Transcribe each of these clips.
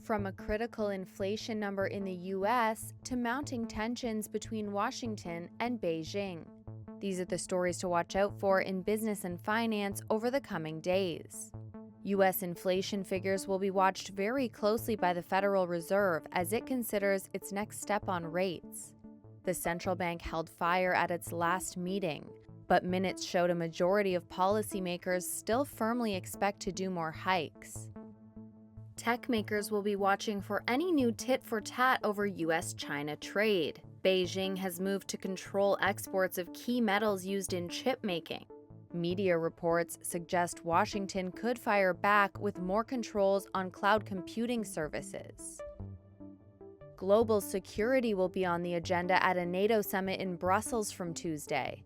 From a critical inflation number in the US to mounting tensions between Washington and Beijing. These are the stories to watch out for in business and finance over the coming days. U.S. inflation figures will be watched very closely by the Federal Reserve as it considers its next step on rates. The central bank held fire at its last meeting, but minutes showed a majority of policymakers still firmly expect to do more hikes. Tech makers will be watching for any new tit-for-tat over U.S.-China trade. Beijing has moved to control exports of key metals used in chip making. Media reports suggest Washington could fire back with more controls on cloud computing services. Global security will be on the agenda at a NATO summit in Brussels from Tuesday.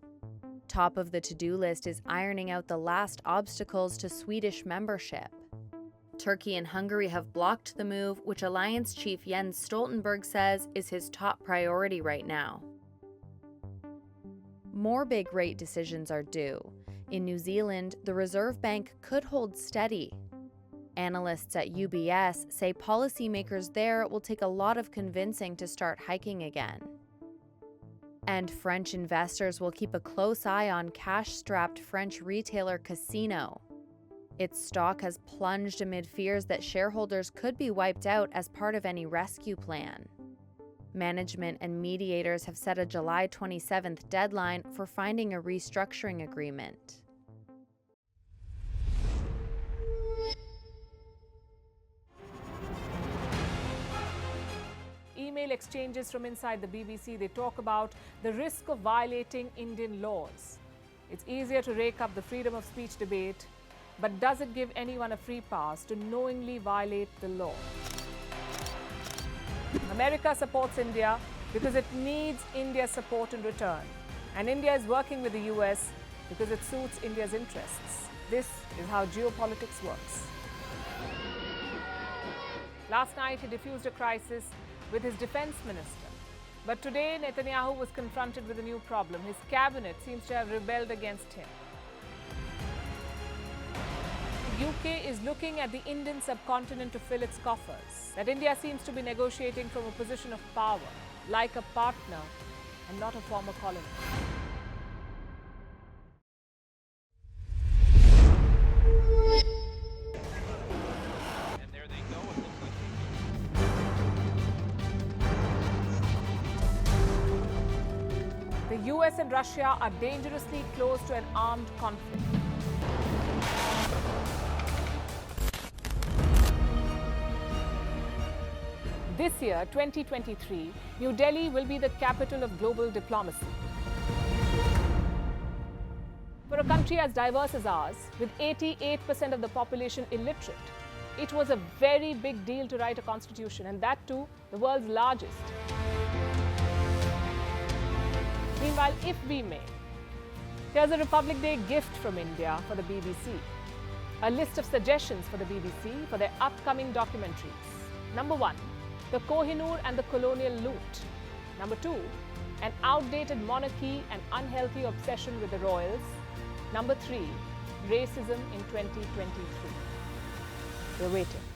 Top of the to-do list is ironing out the last obstacles to Swedish membership. Turkey and Hungary have blocked the move, which Alliance Chief Jens Stoltenberg says is his top priority right now. More big rate decisions are due. In New Zealand, the Reserve Bank could hold steady. Analysts at UBS say policymakers there will take a lot of convincing to start hiking again. And French investors will keep a close eye on cash-strapped French retailer Casino. Its stock has plunged amid fears that shareholders could be wiped out as part of any rescue plan. Management and mediators have set a July 27th deadline for finding a restructuring agreement. Email exchanges from inside the BBC, they talk about the risk of violating Indian laws. It's easier to rake up the freedom of speech debate, but does it give anyone a free pass to knowingly violate the law? America supports India because it needs India's support in return. And India is working with the US because it suits India's interests. This is how geopolitics works. Last night, he diffused a crisis with his defense minister. But today, Netanyahu was confronted with a new problem. His cabinet seems to have rebelled against him. The UK is looking at the Indian subcontinent to fill its coffers. That India seems to be negotiating from a position of power, like a partner and not a former colony. And there they go. The US and Russia are dangerously close to an armed conflict. This year, 2023, New Delhi will be the capital of global diplomacy. For a country as diverse as ours, with 88% of the population illiterate, it was a very big deal to write a constitution, and that too, the world's largest. Meanwhile, if we may, here's a Republic Day gift from India for the BBC. A list of suggestions for the BBC for their upcoming documentaries. Number 1, the Kohinoor and the colonial loot. Number 2, an outdated monarchy and unhealthy obsession with the royals. Number 3, racism in 2023. We're waiting.